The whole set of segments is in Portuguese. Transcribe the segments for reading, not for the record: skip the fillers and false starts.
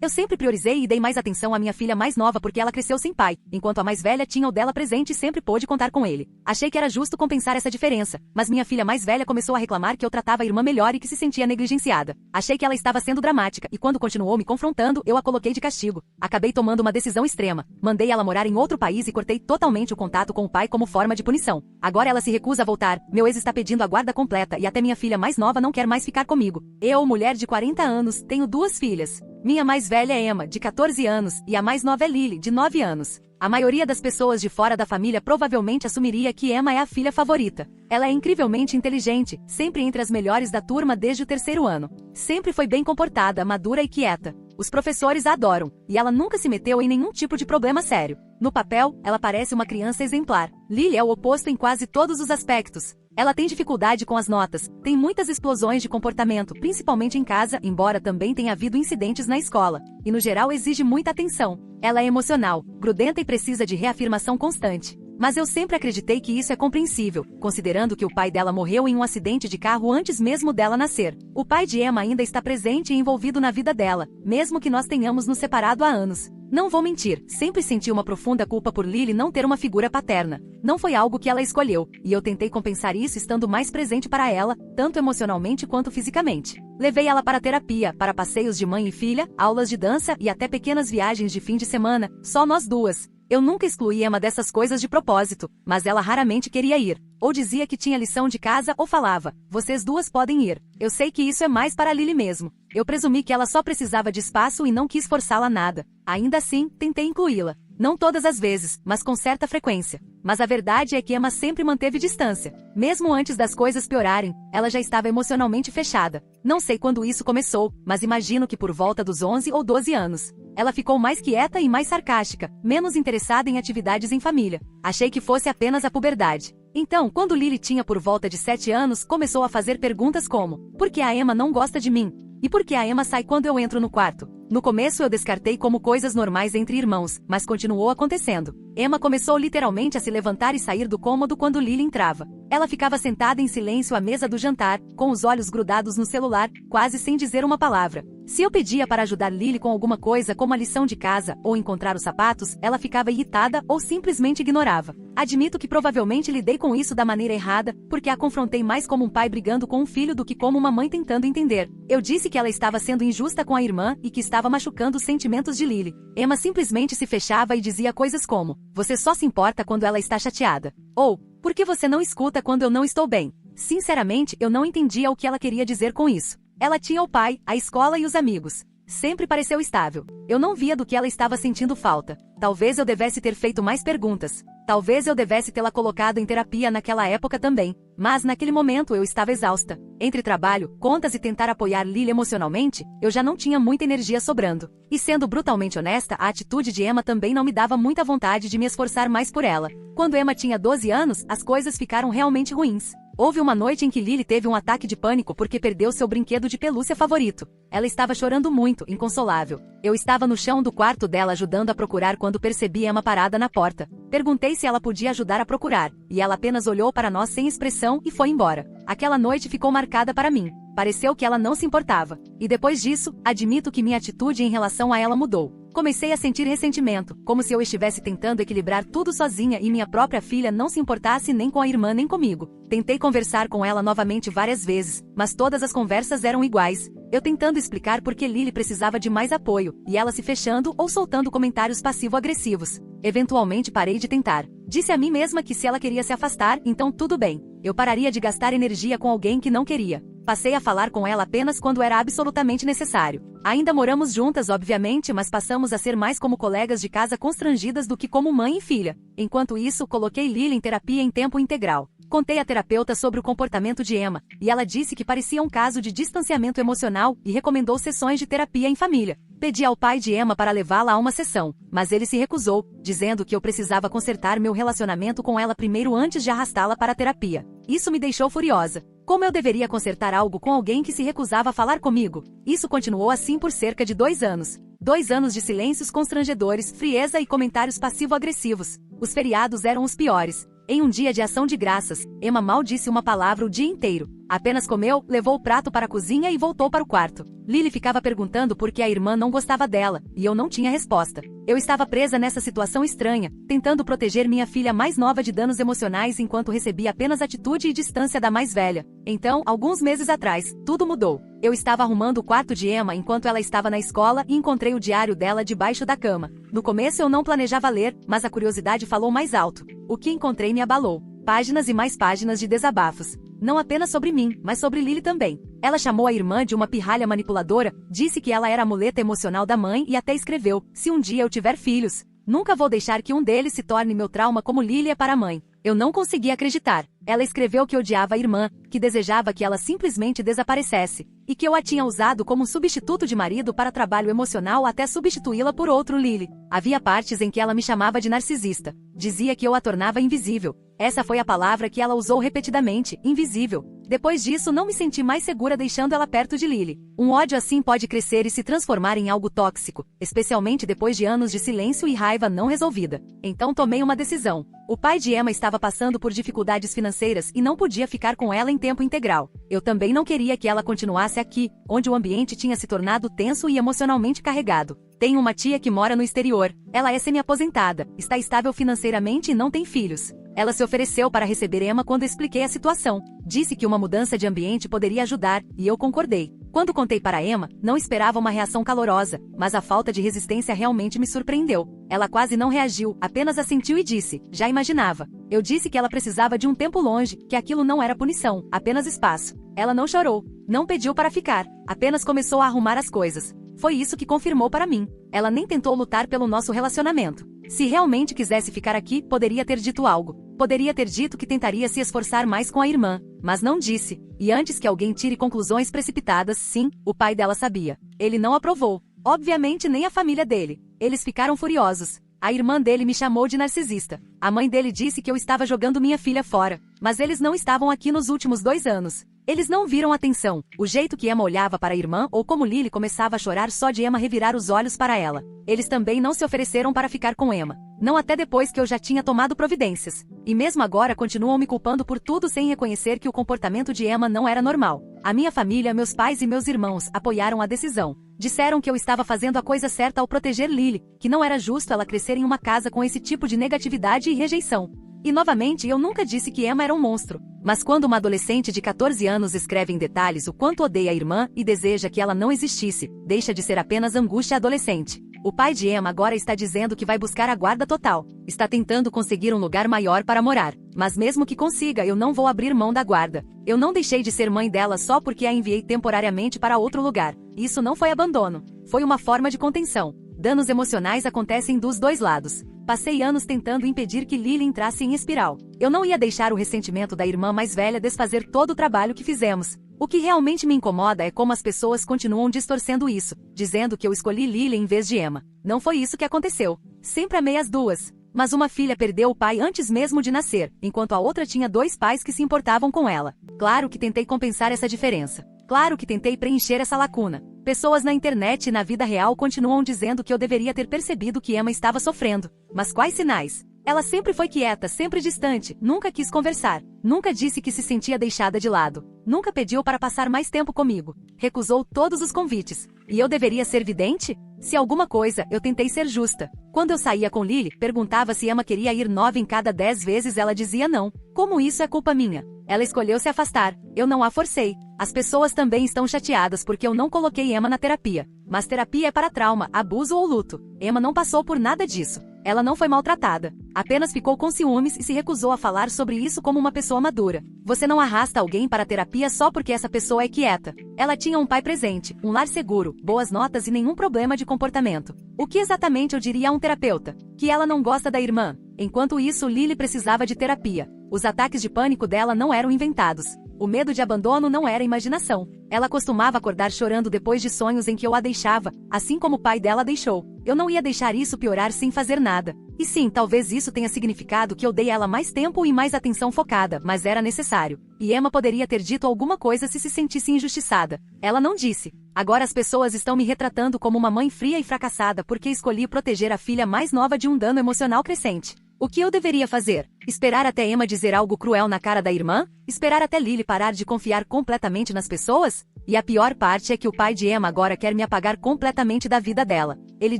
Eu sempre priorizei e dei mais atenção à minha filha mais nova porque ela cresceu sem pai, enquanto a mais velha tinha o dela presente e sempre pôde contar com ele. Achei que era justo compensar essa diferença, mas minha filha mais velha começou a reclamar que eu tratava a irmã melhor e que se sentia negligenciada. Achei que ela estava sendo dramática e quando continuou me confrontando, eu a coloquei de castigo. Acabei tomando uma decisão extrema. Mandei ela morar em outro país e cortei totalmente o contato com o pai como forma de punição. Agora ela se recusa a voltar, meu ex está pedindo a guarda completa e até minha filha mais nova não quer mais ficar comigo. Eu, mulher de 40 anos, tenho 2 filhas. Minha mais velha é Emma, de 14 anos, e a mais nova é Lily, de 9 anos. A maioria das pessoas de fora da família provavelmente assumiria que Emma é a filha favorita. Ela é incrivelmente inteligente, sempre entre as melhores da turma desde o 3º ano. Sempre foi bem comportada, madura e quieta. Os professores a adoram, e ela nunca se meteu em nenhum tipo de problema sério. No papel, ela parece uma criança exemplar. Lily é o oposto em quase todos os aspectos. Ela tem dificuldade com as notas, tem muitas explosões de comportamento, principalmente em casa, embora também tenha havido incidentes na escola, e no geral exige muita atenção. Ela é emocional, grudenta e precisa de reafirmação constante. Mas eu sempre acreditei que isso é compreensível, considerando que o pai dela morreu em um acidente de carro antes mesmo dela nascer. O pai de Emma ainda está presente e envolvido na vida dela, mesmo que nós tenhamos nos separado há anos. Não vou mentir, sempre senti uma profunda culpa por Lily não ter uma figura paterna. Não foi algo que ela escolheu, e eu tentei compensar isso estando mais presente para ela, tanto emocionalmente quanto fisicamente. Levei ela para terapia, para passeios de mãe e filha, aulas de dança e até pequenas viagens de fim de semana, só nós duas. Eu nunca excluí Emma dessas coisas de propósito, mas ela raramente queria ir. Ou dizia que tinha lição de casa ou falava, vocês duas podem ir. Eu sei que isso é mais para Lily mesmo. Eu presumi que ela só precisava de espaço e não quis forçá-la nada. Ainda assim, tentei incluí-la. Não todas as vezes, mas com certa frequência. Mas a verdade é que Emma sempre manteve distância. Mesmo antes das coisas piorarem, ela já estava emocionalmente fechada. Não sei quando isso começou, mas imagino que por volta dos 11 ou 12 anos. Ela ficou mais quieta e mais sarcástica, menos interessada em atividades em família. Achei que fosse apenas a puberdade. Então, quando Lily tinha por volta de 7 anos, começou a fazer perguntas como: por que a Emma não gosta de mim? E por que a Emma sai quando eu entro no quarto? No começo eu descartei como coisas normais entre irmãos, mas continuou acontecendo. Emma começou literalmente a se levantar e sair do cômodo quando Lily entrava. Ela ficava sentada em silêncio à mesa do jantar, com os olhos grudados no celular, quase sem dizer uma palavra. Se eu pedia para ajudar Lily com alguma coisa como a lição de casa ou encontrar os sapatos, ela ficava irritada ou simplesmente ignorava. Admito que provavelmente lidei com isso da maneira errada, porque a confrontei mais como um pai brigando com um filho do que como uma mãe tentando entender. Eu disse que ela estava sendo injusta com a irmã e que estava machucando os sentimentos de Lily. Emma simplesmente se fechava e dizia coisas como: você só se importa quando ela está chateada. Ou, por que você não escuta quando eu não estou bem? Sinceramente, eu não entendia o que ela queria dizer com isso. Ela tinha o pai, a escola e os amigos. Sempre pareceu estável. Eu não via do que ela estava sentindo falta. Talvez eu devesse ter feito mais perguntas. Talvez eu devesse tê-la colocado em terapia naquela época também. Mas naquele momento eu estava exausta. Entre trabalho, contas e tentar apoiar Lily emocionalmente, eu já não tinha muita energia sobrando. E sendo brutalmente honesta, a atitude de Emma também não me dava muita vontade de me esforçar mais por ela. Quando Emma tinha 12 anos, as coisas ficaram realmente ruins. Houve uma noite em que Lily teve um ataque de pânico porque perdeu seu brinquedo de pelúcia favorito. Ela estava chorando muito, inconsolável. Eu estava no chão do quarto dela ajudando a procurar quando percebi Emma parada na porta. Perguntei se ela podia ajudar a procurar, e ela apenas olhou para nós sem expressão e foi embora. Aquela noite ficou marcada para mim. Pareceu que ela não se importava. E depois disso, admito que minha atitude em relação a ela mudou. Comecei a sentir ressentimento, como se eu estivesse tentando equilibrar tudo sozinha e minha própria filha não se importasse nem com a irmã nem comigo. Tentei conversar com ela novamente várias vezes, mas todas as conversas eram iguais. Eu tentando explicar por que Lily precisava de mais apoio, e ela se fechando ou soltando comentários passivo-agressivos. Eventualmente parei de tentar. Disse a mim mesma que se ela queria se afastar, então tudo bem. Eu pararia de gastar energia com alguém que não queria. Passei a falar com ela apenas quando era absolutamente necessário. Ainda moramos juntas, obviamente, mas passamos a ser mais como colegas de casa constrangidas do que como mãe e filha. Enquanto isso, coloquei Lily em terapia em tempo integral. Contei à terapeuta sobre o comportamento de Emma, e ela disse que parecia um caso de distanciamento emocional e recomendou sessões de terapia em família. Pedi ao pai de Emma para levá-la a uma sessão, mas ele se recusou, dizendo que eu precisava consertar meu relacionamento com ela primeiro antes de arrastá-la para a terapia. Isso me deixou furiosa. Como eu deveria consertar algo com alguém que se recusava a falar comigo? Isso continuou assim por cerca de 2 anos. 2 anos de silêncios constrangedores, frieza e comentários passivo-agressivos. Os feriados eram os piores. Em um dia de ação de graças, Emma mal disse uma palavra o dia inteiro. Apenas comeu, levou o prato para a cozinha e voltou para o quarto. Lily ficava perguntando por que a irmã não gostava dela, e eu não tinha resposta. Eu estava presa nessa situação estranha, tentando proteger minha filha mais nova de danos emocionais enquanto recebia apenas atitude e distância da mais velha. Então, alguns meses atrás, tudo mudou. Eu estava arrumando o quarto de Emma enquanto ela estava na escola e encontrei o diário dela debaixo da cama. No começo eu não planejava ler, mas a curiosidade falou mais alto. O que encontrei me abalou. Páginas e mais páginas de desabafos. Não apenas sobre mim, mas sobre Lily também. Ela chamou a irmã de uma pirralha manipuladora, disse que ela era a muleta emocional da mãe e até escreveu: se um dia eu tiver filhos, nunca vou deixar que um deles se torne meu trauma como Lily é para a mãe. Eu não conseguia acreditar. Ela escreveu que odiava a irmã, que desejava que ela simplesmente desaparecesse, e que eu a tinha usado como um substituto de marido para trabalho emocional até substituí-la por outro Lily. Havia partes em que ela me chamava de narcisista. Dizia que eu a tornava invisível. Essa foi a palavra que ela usou repetidamente, invisível. Depois disso não me senti mais segura deixando ela perto de Lily. Um ódio assim pode crescer e se transformar em algo tóxico, especialmente depois de anos de silêncio e raiva não resolvida. Então tomei uma decisão. O pai de Emma estava passando por dificuldades financeiras e não podia ficar com ela em tempo integral. Eu também não queria que ela continuasse aqui, onde o ambiente tinha se tornado tenso e emocionalmente carregado. Tenho uma tia que mora no exterior. Ela é semi-aposentada, está estável financeiramente e não tem filhos. Ela se ofereceu para receber Emma quando expliquei a situação. Disse que uma mudança de ambiente poderia ajudar, e eu concordei. Quando contei para Emma, não esperava uma reação calorosa, mas a falta de resistência realmente me surpreendeu. Ela quase não reagiu, apenas assentiu e disse: já imaginava. Eu disse que ela precisava de um tempo longe, que aquilo não era punição, apenas espaço. Ela não chorou, não pediu para ficar, apenas começou a arrumar as coisas. Foi isso que confirmou para mim. Ela nem tentou lutar pelo nosso relacionamento. Se realmente quisesse ficar aqui, poderia ter dito algo. Poderia ter dito que tentaria se esforçar mais com a irmã, mas não disse. E antes que alguém tire conclusões precipitadas, sim, o pai dela sabia. Ele não aprovou. Obviamente nem a família dele. Eles ficaram furiosos. A irmã dele me chamou de narcisista. A mãe dele disse que eu estava jogando minha filha fora. Mas eles não estavam aqui nos últimos 2 anos. Eles não viram atenção, o jeito que Emma olhava para a irmã ou como Lily começava a chorar só de Emma revirar os olhos para ela. Eles também não se ofereceram para ficar com Emma. Não até depois que eu já tinha tomado providências. E mesmo agora continuam me culpando por tudo sem reconhecer que o comportamento de Emma não era normal. A minha família, meus pais e meus irmãos apoiaram a decisão. Disseram que eu estava fazendo a coisa certa ao proteger Lily, que não era justo ela crescer em uma casa com esse tipo de negatividade e rejeição. E novamente eu nunca disse que Emma era um monstro. Mas quando uma adolescente de 14 anos escreve em detalhes o quanto odeia a irmã e deseja que ela não existisse, deixa de ser apenas angústia adolescente. O pai de Emma agora está dizendo que vai buscar a guarda total. Está tentando conseguir um lugar maior para morar. Mas mesmo que consiga, eu não vou abrir mão da guarda. Eu não deixei de ser mãe dela só porque a enviei temporariamente para outro lugar. Isso não foi abandono. Foi uma forma de contenção. Danos emocionais acontecem dos 2 lados. Passei anos tentando impedir que Lily entrasse em espiral. Eu não ia deixar o ressentimento da irmã mais velha desfazer todo o trabalho que fizemos. O que realmente me incomoda é como as pessoas continuam distorcendo isso, dizendo que eu escolhi Lily em vez de Emma. Não foi isso que aconteceu. Sempre amei as duas. Mas uma filha perdeu o pai antes mesmo de nascer, enquanto a outra tinha 2 pais que se importavam com ela. Claro que tentei compensar essa diferença. Claro que tentei preencher essa lacuna. Pessoas na internet e na vida real continuam dizendo que eu deveria ter percebido que Emma estava sofrendo. Mas quais sinais? Ela sempre foi quieta, sempre distante, nunca quis conversar. Nunca disse que se sentia deixada de lado. Nunca pediu para passar mais tempo comigo. Recusou todos os convites. E eu deveria ser vidente? Se alguma coisa, eu tentei ser justa. Quando eu saía com Lily, perguntava se Emma queria ir 9 em cada 10 vezes ela dizia não. Como isso é culpa minha? Ela escolheu se afastar. Eu não a forcei. As pessoas também estão chateadas porque eu não coloquei Emma na terapia. Mas terapia é para trauma, abuso ou luto. Emma não passou por nada disso. Ela não foi maltratada. Apenas ficou com ciúmes e se recusou a falar sobre isso como uma pessoa madura. Você não arrasta alguém para a terapia só porque essa pessoa é quieta. Ela tinha um pai presente, um lar seguro, boas notas e nenhum problema de comportamento. O que exatamente eu diria a um terapeuta? Que ela não gosta da irmã. Enquanto isso, Lily precisava de terapia. Os ataques de pânico dela não eram inventados. O medo de abandono não era imaginação. Ela costumava acordar chorando depois de sonhos em que eu a deixava, assim como o pai dela deixou. Eu não ia deixar isso piorar sem fazer nada. E sim, talvez isso tenha significado que eu dei a ela mais tempo e mais atenção focada, mas era necessário. E Emma poderia ter dito alguma coisa se sentisse injustiçada. Ela não disse. Agora as pessoas estão me retratando como uma mãe fria e fracassada porque escolhi proteger a filha mais nova de um dano emocional crescente. O que eu deveria fazer? Esperar até Emma dizer algo cruel na cara da irmã? Esperar até Lily parar de confiar completamente nas pessoas? E a pior parte é que o pai de Emma agora quer me apagar completamente da vida dela. Ele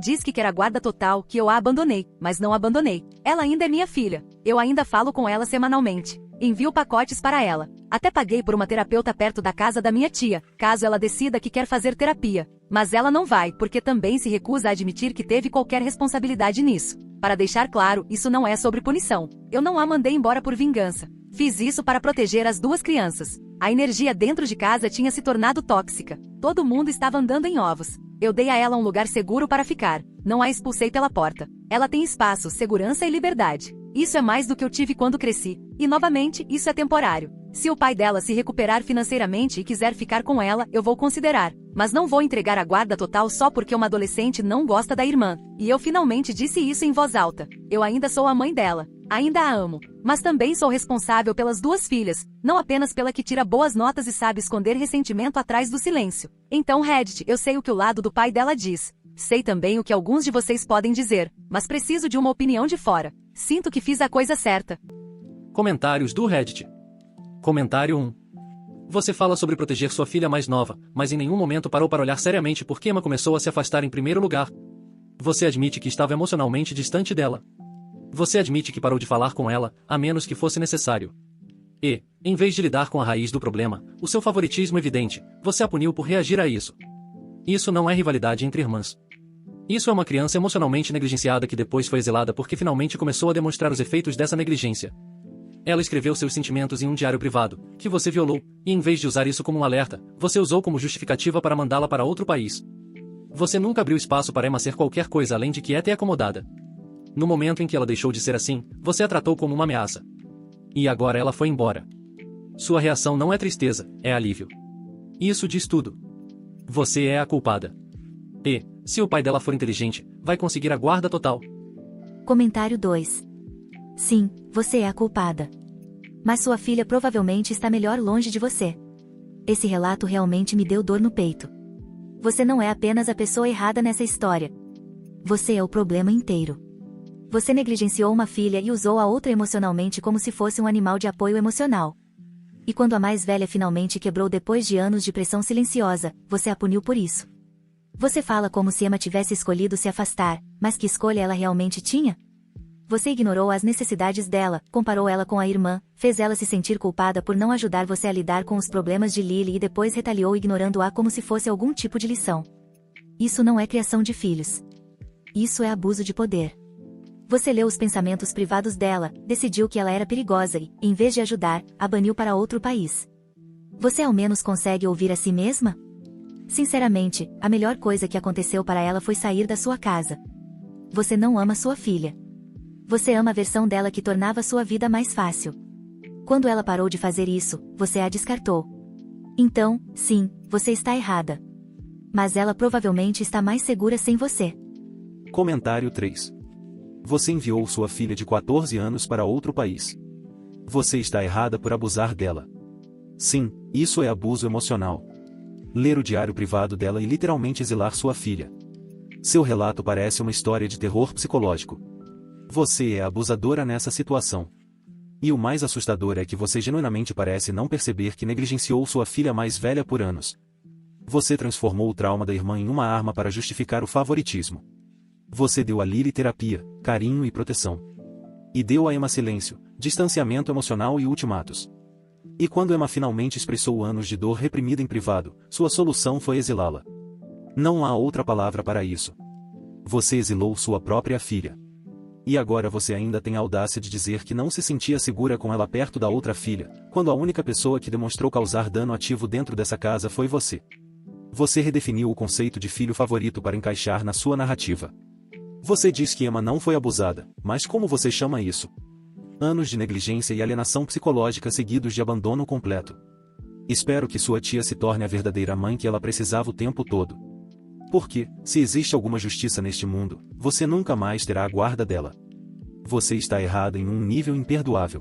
diz que quer a guarda total, que eu a abandonei, mas não abandonei. Ela ainda é minha filha. Eu ainda falo com ela semanalmente. Envio pacotes para ela. Até paguei por uma terapeuta perto da casa da minha tia, caso ela decida que quer fazer terapia. Mas ela não vai, porque também se recusa a admitir que teve qualquer responsabilidade nisso. Para deixar claro, isso não é sobre punição. Eu não a mandei embora por vingança. Fiz isso para proteger as duas crianças. A energia dentro de casa tinha se tornado tóxica. Todo mundo estava andando em ovos. Eu dei a ela um lugar seguro para ficar. Não a expulsei pela porta. Ela tem espaço, segurança e liberdade. Isso é mais do que eu tive quando cresci. E novamente, isso é temporário. Se o pai dela se recuperar financeiramente e quiser ficar com ela, eu vou considerar. Mas não vou entregar a guarda total só porque uma adolescente não gosta da irmã. E eu finalmente disse isso em voz alta. Eu ainda sou a mãe dela. Ainda a amo. Mas também sou responsável pelas duas filhas, não apenas pela que tira boas notas e sabe esconder ressentimento atrás do silêncio. Então, Reddit, eu sei o que o lado do pai dela diz. Sei também o que alguns de vocês podem dizer, mas preciso de uma opinião de fora. Sinto que fiz a coisa certa. Comentários do Reddit. Comentário 1. Você fala sobre proteger sua filha mais nova, mas em nenhum momento parou para olhar seriamente por que Emma começou a se afastar em primeiro lugar. Você admite que estava emocionalmente distante dela. Você admite que parou de falar com ela, a menos que fosse necessário. E, em vez de lidar com a raiz do problema, o seu favoritismo evidente, você a puniu por reagir a isso. Isso não é rivalidade entre irmãs. Isso é uma criança emocionalmente negligenciada que depois foi exilada porque finalmente começou a demonstrar os efeitos dessa negligência. Ela escreveu seus sentimentos em um diário privado, que você violou, e em vez de usar isso como um alerta, você usou como justificativa para mandá-la para outro país. Você nunca abriu espaço para Emma ser qualquer coisa além de quieta e acomodada. No momento em que ela deixou de ser assim, você a tratou como uma ameaça. E agora ela foi embora. Sua reação não é tristeza, é alívio. Isso diz tudo. Você é a culpada. E, se o pai dela for inteligente, vai conseguir a guarda total. Comentário 2. Sim, você é a culpada. Mas sua filha provavelmente está melhor longe de você. Esse relato realmente me deu dor no peito. Você não é apenas a pessoa errada nessa história. Você é o problema inteiro. Você negligenciou uma filha e usou a outra emocionalmente como se fosse um animal de apoio emocional. E quando a mais velha finalmente quebrou depois de anos de pressão silenciosa, você a puniu por isso. Você fala como se Emma tivesse escolhido se afastar, mas que escolha ela realmente tinha? Você ignorou as necessidades dela, comparou ela com a irmã, fez ela se sentir culpada por não ajudar você a lidar com os problemas de Lily e depois retaliou ignorando-a como se fosse algum tipo de lição. Isso não é criação de filhos. Isso é abuso de poder. Você leu os pensamentos privados dela, decidiu que ela era perigosa e, em vez de ajudar, a baniu para outro país. Você ao menos consegue ouvir a si mesma? Sinceramente, a melhor coisa que aconteceu para ela foi sair da sua casa. Você não ama sua filha. Você ama a versão dela que tornava sua vida mais fácil. Quando ela parou de fazer isso, você a descartou. Então, sim, você está errada. Mas ela provavelmente está mais segura sem você. Comentário 3. Você enviou sua filha de 14 anos para outro país. Você está errada por abusar dela. Sim, isso é abuso emocional. Ler o diário privado dela e literalmente exilar sua filha. Seu relato parece uma história de terror psicológico. Você é a abusadora nessa situação. E o mais assustador é que você genuinamente parece não perceber que negligenciou sua filha mais velha por anos. Você transformou o trauma da irmã em uma arma para justificar o favoritismo. Você deu a Lily terapia, carinho e proteção. E deu a Emma silêncio, distanciamento emocional e ultimatos. E quando Emma finalmente expressou anos de dor reprimida em privado, sua solução foi exilá-la. Não há outra palavra para isso. Você exilou sua própria filha. E agora você ainda tem a audácia de dizer que não se sentia segura com ela perto da outra filha, quando a única pessoa que demonstrou causar dano ativo dentro dessa casa foi você. Você redefiniu o conceito de filho favorito para encaixar na sua narrativa. Você diz que Emma não foi abusada, mas como você chama isso? Anos de negligência e alienação psicológica seguidos de abandono completo. Espero que sua tia se torne a verdadeira mãe que ela precisava o tempo todo. Porque, se existe alguma justiça neste mundo, você nunca mais terá a guarda dela. Você está errada em um nível imperdoável.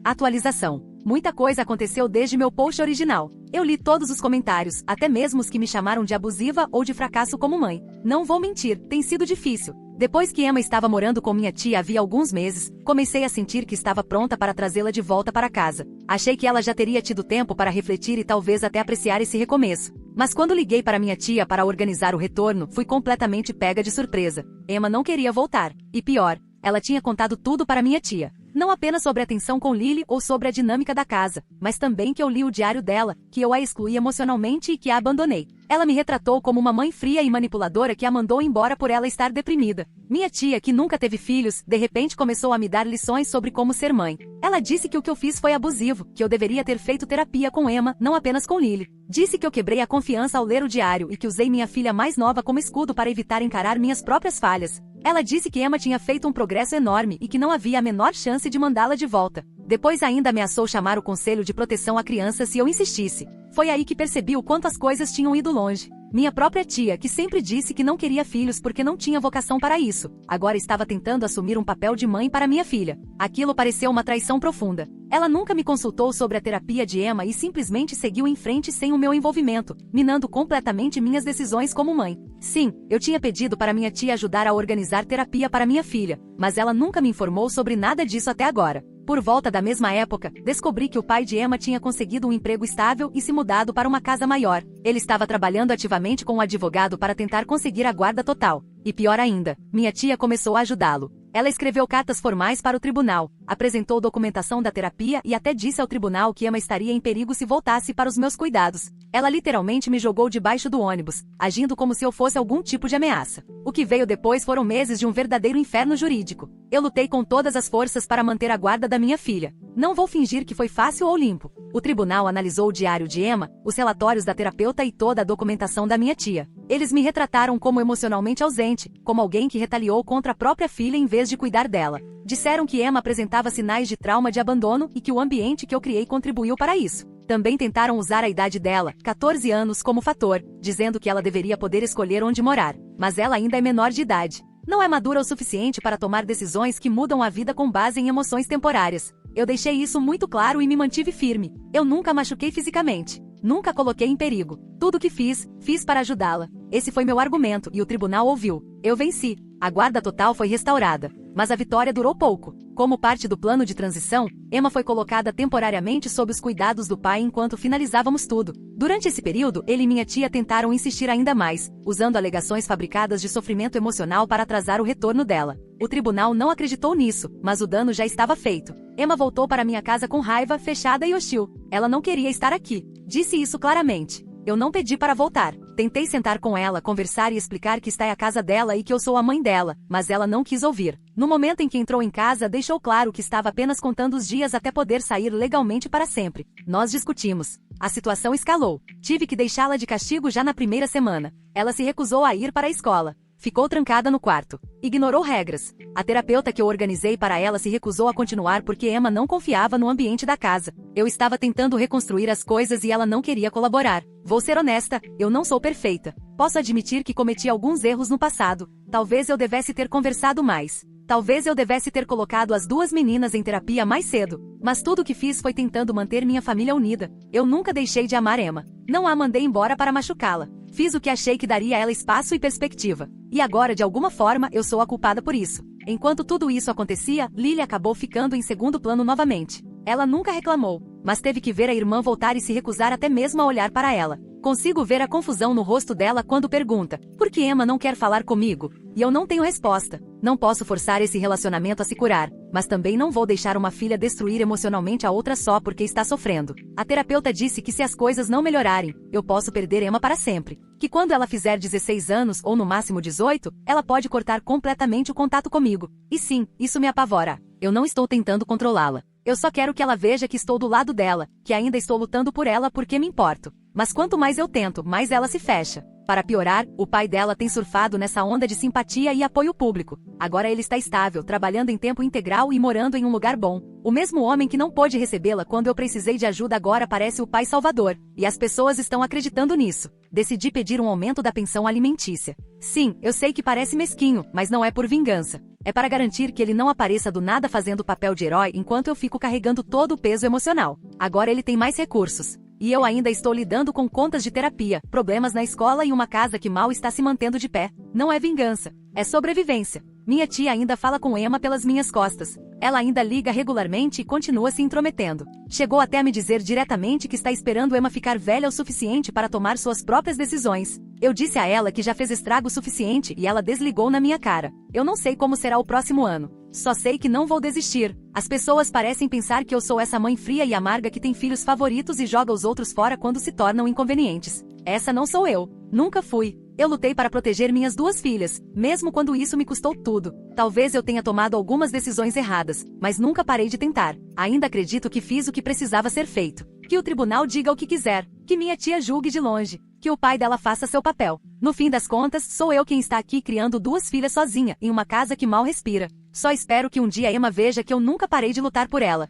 Atualização. Muita coisa aconteceu desde meu post original. Eu li todos os comentários, até mesmo os que me chamaram de abusiva ou de fracasso como mãe. Não vou mentir, tem sido difícil. Depois que Emma estava morando com minha tia havia alguns meses, comecei a sentir que estava pronta para trazê-la de volta para casa. Achei que ela já teria tido tempo para refletir e talvez até apreciar esse recomeço. Mas quando liguei para minha tia para organizar o retorno, fui completamente pega de surpresa. Emma não queria voltar. E pior, ela tinha contado tudo para minha tia. Não apenas sobre a tensão com Lily ou sobre a dinâmica da casa, mas também que eu li o diário dela, que eu a excluí emocionalmente e que a abandonei. Ela me retratou como uma mãe fria e manipuladora que a mandou embora por ela estar deprimida. Minha tia, que nunca teve filhos, de repente começou a me dar lições sobre como ser mãe. Ela disse que o que eu fiz foi abusivo, que eu deveria ter feito terapia com Emma, não apenas com Lily. Disse que eu quebrei a confiança ao ler o diário e que usei minha filha mais nova como escudo para evitar encarar minhas próprias falhas. Ela disse que Emma tinha feito um progresso enorme e que não havia a menor chance de mandá-la de volta. Depois ainda ameaçou chamar o Conselho de Proteção à Criança se eu insistisse. Foi aí que percebi o quanto as coisas tinham ido longe. Minha própria tia, que sempre disse que não queria filhos porque não tinha vocação para isso, agora estava tentando assumir um papel de mãe para minha filha. Aquilo pareceu uma traição profunda. Ela nunca me consultou sobre a terapia de Emma e simplesmente seguiu em frente sem o meu envolvimento, minando completamente minhas decisões como mãe. Sim, eu tinha pedido para minha tia ajudar a organizar terapia para minha filha, mas ela nunca me informou sobre nada disso até agora. Por volta da mesma época, descobri que o pai de Emma tinha conseguido um emprego estável e se mudado para uma casa maior. Ele estava trabalhando ativamente com um advogado para tentar conseguir a guarda total. E pior ainda, minha tia começou a ajudá-lo. Ela escreveu cartas formais para o tribunal, apresentou documentação da terapia e até disse ao tribunal que Emma estaria em perigo se voltasse para os meus cuidados. Ela literalmente me jogou debaixo do ônibus, agindo como se eu fosse algum tipo de ameaça. O que veio depois foram meses de um verdadeiro inferno jurídico. Eu lutei com todas as forças para manter a guarda da minha filha. Não vou fingir que foi fácil ou limpo. O tribunal analisou o diário de Emma, os relatórios da terapeuta e toda a documentação da minha tia. Eles me retrataram como emocionalmente ausente, como alguém que retaliou contra a própria filha em vez de cuidar dela. Disseram que Emma apresentava sinais de trauma de abandono e que o ambiente que eu criei contribuiu para isso. Também tentaram usar a idade dela, 14 anos, como fator, dizendo que ela deveria poder escolher onde morar. Mas ela ainda é menor de idade. Não é madura o suficiente para tomar decisões que mudam a vida com base em emoções temporárias. Eu deixei isso muito claro e me mantive firme. Eu nunca machuquei fisicamente. Nunca coloquei em perigo. Tudo o que fiz para ajudá-la. Esse foi meu argumento e o tribunal ouviu. Eu venci. A guarda total foi restaurada. Mas a vitória durou pouco. Como parte do plano de transição, Emma foi colocada temporariamente sob os cuidados do pai enquanto finalizávamos tudo. Durante esse período, ele e minha tia tentaram insistir ainda mais, usando alegações fabricadas de sofrimento emocional para atrasar o retorno dela. O tribunal não acreditou nisso, mas o dano já estava feito. Emma voltou para minha casa com raiva, fechada e hostil. Ela não queria estar aqui. Disse isso claramente. Eu não pedi para voltar. Tentei sentar com ela, conversar e explicar que está é a casa dela e que eu sou a mãe dela, mas ela não quis ouvir. No momento em que entrou em casa, deixou claro que estava apenas contando os dias até poder sair legalmente para sempre. Nós discutimos. A situação escalou. Tive que deixá-la de castigo já na primeira semana. Ela se recusou a ir para a escola. Ficou trancada no quarto. Ignorou regras. A terapeuta que eu organizei para ela se recusou a continuar porque Emma não confiava no ambiente da casa. Eu estava tentando reconstruir as coisas e ela não queria colaborar. Vou ser honesta, eu não sou perfeita. Posso admitir que cometi alguns erros no passado. Talvez eu devesse ter conversado mais. Talvez eu devesse ter colocado as duas meninas em terapia mais cedo. Mas tudo o que fiz foi tentando manter minha família unida. Eu nunca deixei de amar Emma. Não a mandei embora para machucá-la. Fiz o que achei que daria a ela espaço e perspectiva. E agora, de alguma forma, eu sou a culpada por isso. Enquanto tudo isso acontecia, Lily acabou ficando em segundo plano novamente. Ela nunca reclamou, mas teve que ver a irmã voltar e se recusar até mesmo a olhar para ela. Consigo ver a confusão no rosto dela quando pergunta: por que Emma não quer falar comigo? E eu não tenho resposta. Não posso forçar esse relacionamento a se curar, mas também não vou deixar uma filha destruir emocionalmente a outra só porque está sofrendo. A terapeuta disse que se as coisas não melhorarem, eu posso perder Emma para sempre. Que quando ela fizer 16 anos ou no máximo 18, ela pode cortar completamente o contato comigo. E sim, isso me apavora. Eu não estou tentando controlá-la. Eu só quero que ela veja que estou do lado dela, que ainda estou lutando por ela porque me importo. Mas quanto mais eu tento, mais ela se fecha. Para piorar, o pai dela tem surfado nessa onda de simpatia e apoio público. Agora ele está estável, trabalhando em tempo integral e morando em um lugar bom. O mesmo homem que não pôde recebê-la quando eu precisei de ajuda agora parece o pai salvador. E as pessoas estão acreditando nisso. Decidi pedir um aumento da pensão alimentícia. Sim, eu sei que parece mesquinho, mas não é por vingança. É para garantir que ele não apareça do nada fazendo o papel de herói enquanto eu fico carregando todo o peso emocional. Agora ele tem mais recursos. E eu ainda estou lidando com contas de terapia, problemas na escola e uma casa que mal está se mantendo de pé. Não é vingança, é sobrevivência. Minha tia ainda fala com Emma pelas minhas costas. Ela ainda liga regularmente e continua se intrometendo. Chegou até a me dizer diretamente que está esperando Emma ficar velha o suficiente para tomar suas próprias decisões. Eu disse a ela que já fez estrago o suficiente e ela desligou na minha cara. Eu não sei como será o próximo ano. Só sei que não vou desistir. As pessoas parecem pensar que eu sou essa mãe fria e amarga que tem filhos favoritos e joga os outros fora quando se tornam inconvenientes. Essa não sou eu. Nunca fui. Eu lutei para proteger minhas duas filhas, mesmo quando isso me custou tudo. Talvez eu tenha tomado algumas decisões erradas, mas nunca parei de tentar. Ainda acredito que fiz o que precisava ser feito. Que o tribunal diga o que quiser, que minha tia julgue de longe, que o pai dela faça seu papel. No fim das contas, sou eu quem está aqui criando duas filhas sozinha, em uma casa que mal respira. Só espero que um dia Emma veja que eu nunca parei de lutar por ela.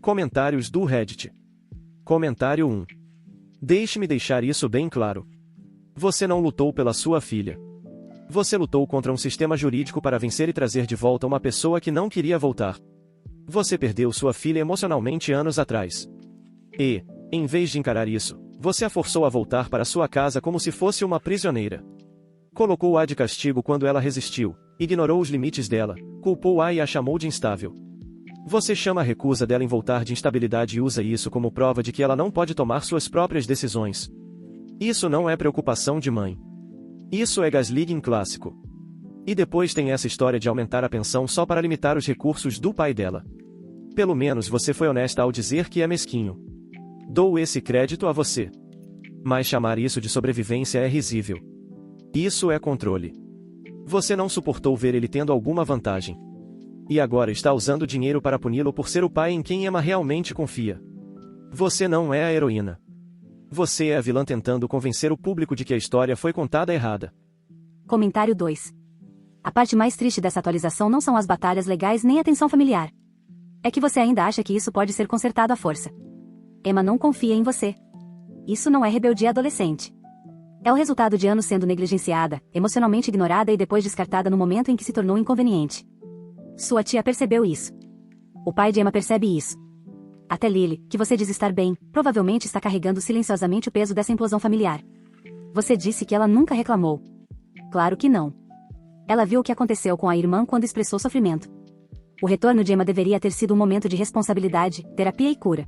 Comentários do Reddit. Comentário 1. Deixe-me deixar isso bem claro. Você não lutou pela sua filha. Você lutou contra um sistema jurídico para vencer e trazer de volta uma pessoa que não queria voltar. Você perdeu sua filha emocionalmente anos atrás. E, em vez de encarar isso, você a forçou a voltar para sua casa como se fosse uma prisioneira. Colocou-a de castigo quando ela resistiu, ignorou os limites dela, culpou-a e a chamou de instável. Você chama a recusa dela em voltar de instabilidade e usa isso como prova de que ela não pode tomar suas próprias decisões. Isso não é preocupação de mãe. Isso é gaslighting clássico. E depois tem essa história de aumentar a pensão só para limitar os recursos do pai dela. Pelo menos você foi honesta ao dizer que é mesquinho. Dou esse crédito a você. Mas chamar isso de sobrevivência é risível. Isso é controle. Você não suportou ver ele tendo alguma vantagem. E agora está usando dinheiro para puni-lo por ser o pai em quem Emma realmente confia. Você não é a heroína. Você é a vilã tentando convencer o público de que a história foi contada errada. Comentário 2. A parte mais triste dessa atualização não são as batalhas legais nem a tensão familiar. É que você ainda acha que isso pode ser consertado à força. Emma não confia em você. Isso não é rebeldia adolescente. É o resultado de anos sendo negligenciada, emocionalmente ignorada e depois descartada no momento em que se tornou inconveniente. Sua tia percebeu isso. O pai de Emma percebe isso. Até Lily, que você diz estar bem, provavelmente está carregando silenciosamente o peso dessa implosão familiar. Você disse que ela nunca reclamou. Claro que não. Ela viu o que aconteceu com a irmã quando expressou sofrimento. O retorno de Emma deveria ter sido um momento de responsabilidade, terapia e cura.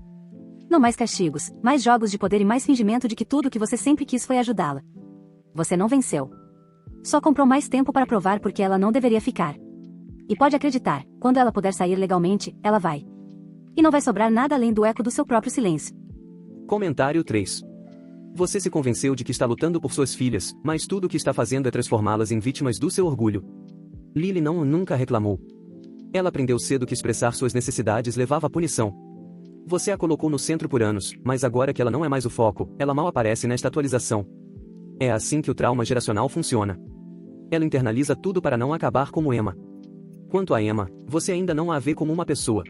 Não mais castigos, mais jogos de poder e mais fingimento de que tudo o que você sempre quis foi ajudá-la. Você não venceu. Só comprou mais tempo para provar porque ela não deveria ficar. E pode acreditar, quando ela puder sair legalmente, ela vai. E não vai sobrar nada além do eco do seu próprio silêncio. Comentário 3. Você se convenceu de que está lutando por suas filhas, mas tudo o que está fazendo é transformá-las em vítimas do seu orgulho. Lily nunca reclamou. Ela aprendeu cedo que expressar suas necessidades levava à punição. Você a colocou no centro por anos, mas agora que ela não é mais o foco, ela mal aparece nesta atualização. É assim que o trauma geracional funciona. Ela internaliza tudo para não acabar como Emma. Quanto a Emma, você ainda não a vê como uma pessoa.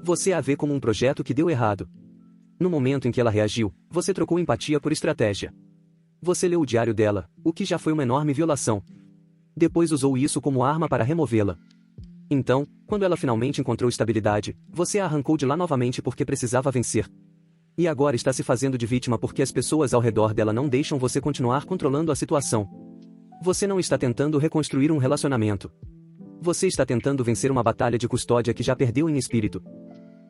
Você a vê como um projeto que deu errado. No momento em que ela reagiu, você trocou empatia por estratégia. Você leu o diário dela, o que já foi uma enorme violação. Depois usou isso como arma para removê-la. Então, quando ela finalmente encontrou estabilidade, você a arrancou de lá novamente porque precisava vencer. E agora está se fazendo de vítima porque as pessoas ao redor dela não deixam você continuar controlando a situação. Você não está tentando reconstruir um relacionamento. Você está tentando vencer uma batalha de custódia que já perdeu em espírito.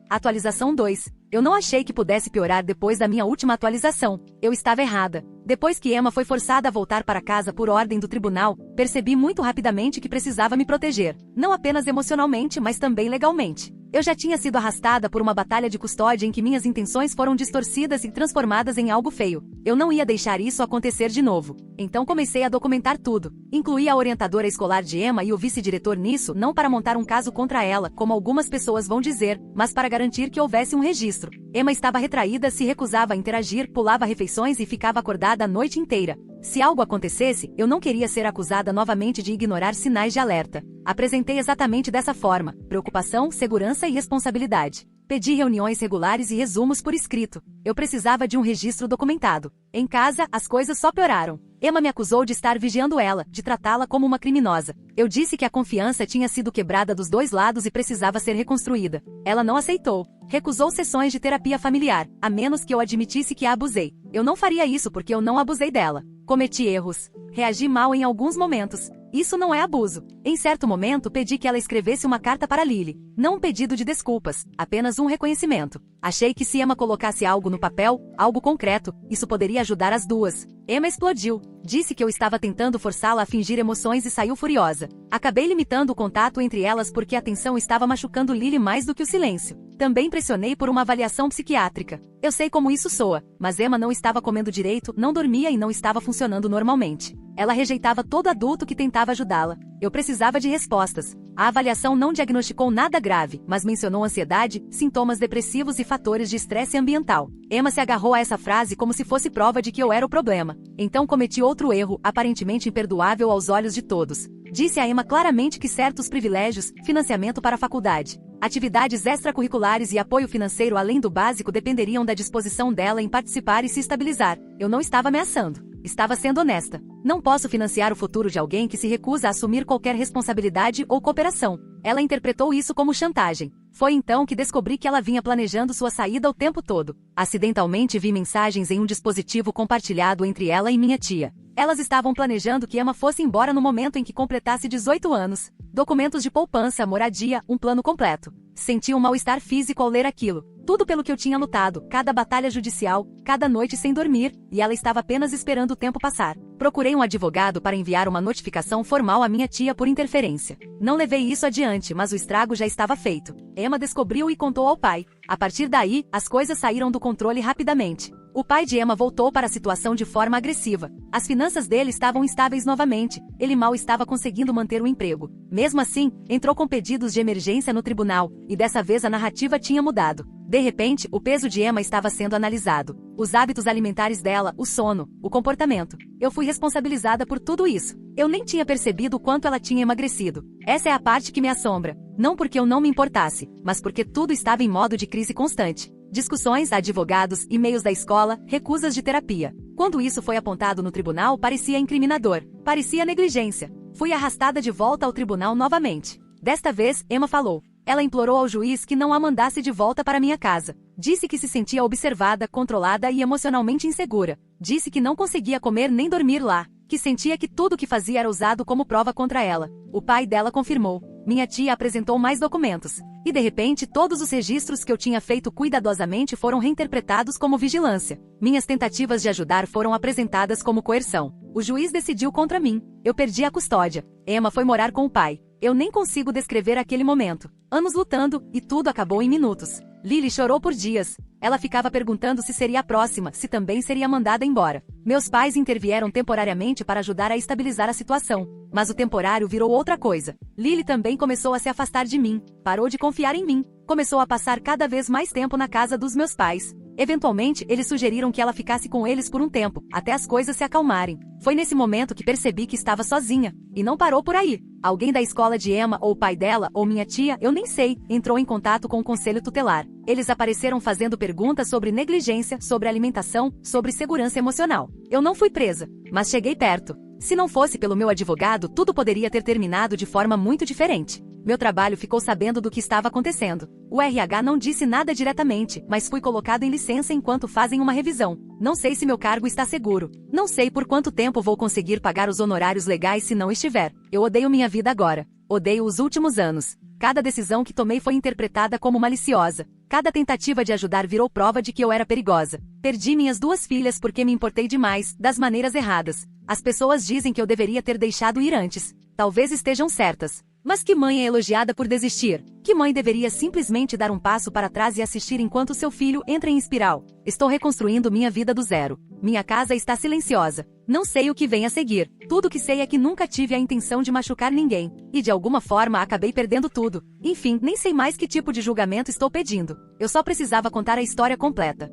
Atualização 2. Eu não achei que pudesse piorar depois da minha última atualização. Eu estava errada. Depois que Emma foi forçada a voltar para casa por ordem do tribunal, percebi muito rapidamente que precisava me proteger. Não apenas emocionalmente, mas também legalmente. Eu já tinha sido arrastada por uma batalha de custódia em que minhas intenções foram distorcidas e transformadas em algo feio. Eu não ia deixar isso acontecer de novo. Então comecei a documentar tudo. Incluí a orientadora escolar de Emma e o vice-diretor nisso não para montar um caso contra ela, como algumas pessoas vão dizer, mas para garantir que houvesse um registro. Emma estava retraída, se recusava a interagir, pulava refeições e ficava acordada a noite inteira. Se algo acontecesse, eu não queria ser acusada novamente de ignorar sinais de alerta. Apresentei exatamente dessa forma: preocupação, segurança e responsabilidade. Pedi reuniões regulares e resumos por escrito. Eu precisava de um registro documentado. Em casa, as coisas só pioraram. Emma me acusou de estar vigiando ela, de tratá-la como uma criminosa. Eu disse que a confiança tinha sido quebrada dos dois lados e precisava ser reconstruída. Ela não aceitou. Recusou sessões de terapia familiar, a menos que eu admitisse que a abusei. Eu não faria isso porque eu não abusei dela. Cometi erros. Reagi mal em alguns momentos. Isso não é abuso. Em certo momento pedi que ela escrevesse uma carta para Lily. Não um pedido de desculpas, apenas um reconhecimento. Achei que se Emma colocasse algo no papel, algo concreto, isso poderia ajudar as duas. Emma explodiu. Disse que eu estava tentando forçá-la a fingir emoções e saiu furiosa. Acabei limitando o contato entre elas porque a tensão estava machucando Lily mais do que o silêncio. Também pressionei por uma avaliação psiquiátrica. Eu sei como isso soa, mas Emma não estava comendo direito, não dormia e não estava funcionando normalmente. Ela rejeitava todo adulto que tentava ajudá-la. Eu precisava de respostas. A avaliação não diagnosticou nada grave, mas mencionou ansiedade, sintomas depressivos e fatores de estresse ambiental. Emma se agarrou a essa frase como se fosse prova de que eu era o problema. Então cometi outro erro, aparentemente imperdoável aos olhos de todos. Disse a Emma claramente que certos privilégios, financiamento para a faculdade, atividades extracurriculares e apoio financeiro além do básico dependeriam da disposição dela em participar e se estabilizar. Eu não estava ameaçando. Estava sendo honesta. Não posso financiar o futuro de alguém que se recusa a assumir qualquer responsabilidade ou cooperação. Ela interpretou isso como chantagem. Foi então que descobri que ela vinha planejando sua saída o tempo todo. Acidentalmente vi mensagens em um dispositivo compartilhado entre ela e minha tia. Elas estavam planejando que Emma fosse embora no momento em que completasse 18 anos. Documentos de poupança, moradia, um plano completo. Senti um mal-estar físico ao ler aquilo. Tudo pelo que eu tinha lutado, cada batalha judicial, cada noite sem dormir, e ela estava apenas esperando o tempo passar. Procurei um advogado para enviar uma notificação formal à minha tia por interferência. Não levei isso adiante, mas o estrago já estava feito. Emma descobriu e contou ao pai. A partir daí, as coisas saíram do controle rapidamente. O pai de Emma voltou para a situação de forma agressiva. As finanças dele estavam instáveis novamente. Ele mal estava conseguindo manter o emprego. Mesmo assim, entrou com pedidos de emergência no tribunal, e dessa vez a narrativa tinha mudado. De repente, o peso de Emma estava sendo analisado. Os hábitos alimentares dela, o sono, o comportamento. Eu fui responsabilizada por tudo isso. Eu nem tinha percebido o quanto ela tinha emagrecido. Essa é a parte que me assombra. Não porque eu não me importasse, mas porque tudo estava em modo de crise constante. Discussões, advogados, e-mails da escola, recusas de terapia. Quando isso foi apontado no tribunal, parecia incriminador. Parecia negligência. Fui arrastada de volta ao tribunal novamente. Desta vez, Emma falou. Ela implorou ao juiz que não a mandasse de volta para minha casa. Disse que se sentia observada, controlada e emocionalmente insegura. Disse que não conseguia comer nem dormir lá. Que sentia que tudo o que fazia era usado como prova contra ela. O pai dela confirmou. Minha tia apresentou mais documentos. E de repente todos os registros que eu tinha feito cuidadosamente foram reinterpretados como vigilância. Minhas tentativas de ajudar foram apresentadas como coerção. O juiz decidiu contra mim. Eu perdi a custódia. Emma foi morar com o pai. Eu nem consigo descrever aquele momento. Anos lutando, e tudo acabou em minutos. Lily chorou por dias. Ela ficava perguntando se seria a próxima, se também seria mandada embora. Meus pais intervieram temporariamente para ajudar a estabilizar a situação. Mas o temporário virou outra coisa. Lily também começou a se afastar de mim. Parou de confiar em mim. Começou a passar cada vez mais tempo na casa dos meus pais. Eventualmente, eles sugeriram que ela ficasse com eles por um tempo, até as coisas se acalmarem. Foi nesse momento que percebi que estava sozinha. E não parou por aí. Alguém da escola de Emma, ou o pai dela, ou minha tia, eu nem sei, entrou em contato com o conselho tutelar. Eles apareceram fazendo perguntas sobre negligência, sobre alimentação, sobre segurança emocional. Eu não fui presa, mas cheguei perto. Se não fosse pelo meu advogado, tudo poderia ter terminado de forma muito diferente. Meu trabalho ficou sabendo do que estava acontecendo. O RH não disse nada diretamente, mas fui colocado em licença enquanto fazem uma revisão. Não sei se meu cargo está seguro. Não sei por quanto tempo vou conseguir pagar os honorários legais se não estiver. Eu odeio minha vida agora. Odeio os últimos anos. Cada decisão que tomei foi interpretada como maliciosa. Cada tentativa de ajudar virou prova de que eu era perigosa. Perdi minhas 2 filhas porque me importei demais, das maneiras erradas. As pessoas dizem que eu deveria ter deixado ir antes. Talvez estejam certas. Mas que mãe é elogiada por desistir? Que mãe deveria simplesmente dar um passo para trás e assistir enquanto seu filho entra em espiral? Estou reconstruindo minha vida do zero. Minha casa está silenciosa. Não sei o que vem a seguir. Tudo o que sei é que nunca tive a intenção de machucar ninguém. E de alguma forma acabei perdendo tudo. Enfim, nem sei mais que tipo de julgamento estou pedindo. Eu só precisava contar a história completa.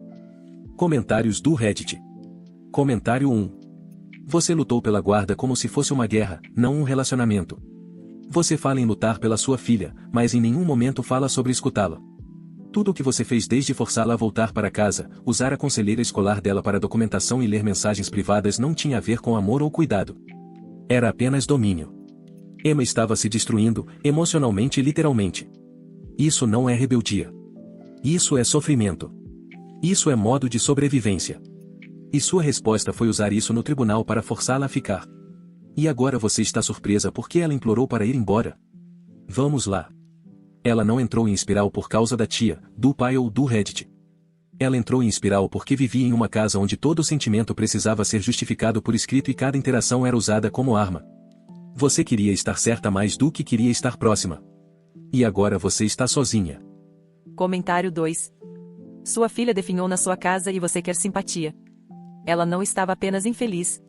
Comentários do Reddit. Comentário 1. Você lutou pela guarda como se fosse uma guerra, não um relacionamento. Você fala em lutar pela sua filha, mas em nenhum momento fala sobre escutá-la. Tudo o que você fez desde forçá-la a voltar para casa, usar a conselheira escolar dela para documentação e ler mensagens privadas não tinha a ver com amor ou cuidado. Era apenas domínio. Emma estava se destruindo, emocionalmente e literalmente. Isso não é rebeldia. Isso é sofrimento. Isso é modo de sobrevivência. E sua resposta foi usar isso no tribunal para forçá-la a ficar. E agora você está surpresa porque ela implorou para ir embora? Vamos lá. Ela não entrou em espiral por causa da tia, do pai ou do Reddit. Ela entrou em espiral porque vivia em uma casa onde todo sentimento precisava ser justificado por escrito e cada interação era usada como arma. Você queria estar certa mais do que queria estar próxima. E agora você está sozinha. Comentário 2. Sua filha definhou na sua casa e você quer simpatia. Ela não estava apenas infeliz.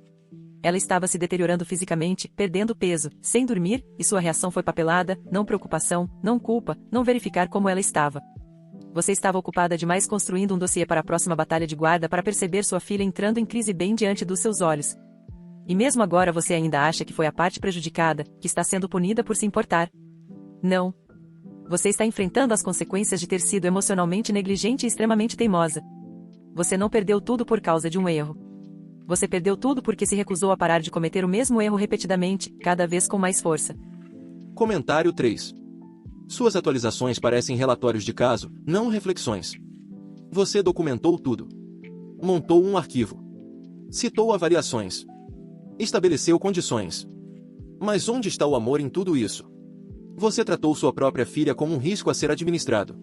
Ela estava se deteriorando fisicamente, perdendo peso, sem dormir, e sua reação foi papelada, não preocupação, não culpa, não verificar como ela estava. Você estava ocupada demais construindo um dossiê para a próxima batalha de guarda para perceber sua filha entrando em crise bem diante dos seus olhos. E mesmo agora você ainda acha que foi a parte prejudicada, que está sendo punida por se importar. Não. Você está enfrentando as consequências de ter sido emocionalmente negligente e extremamente teimosa. Você não perdeu tudo por causa de um erro. Você perdeu tudo porque se recusou a parar de cometer o mesmo erro repetidamente, cada vez com mais força. Comentário 3. Suas atualizações parecem relatórios de caso, não reflexões. Você documentou tudo. Montou um arquivo. Citou avaliações. Estabeleceu condições. Mas onde está o amor em tudo isso? Você tratou sua própria filha como um risco a ser administrado.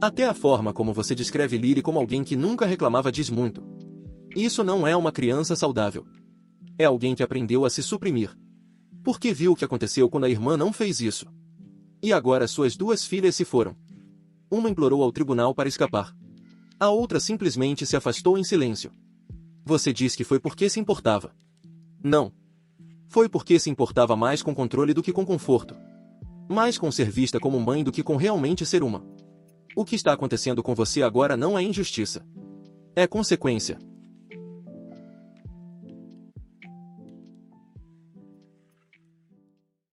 Até a forma como você descreve Lily como alguém que nunca reclamava diz muito. Isso não é uma criança saudável. É alguém que aprendeu a se suprimir. Porque viu o que aconteceu quando a irmã não fez isso. E agora suas duas filhas se foram. Uma implorou ao tribunal para escapar. A outra simplesmente se afastou em silêncio. Você diz que foi porque se importava. Não. Foi porque se importava mais com controle do que com conforto. Mais com ser vista como mãe do que com realmente ser uma. O que está acontecendo com você agora não é injustiça. É consequência.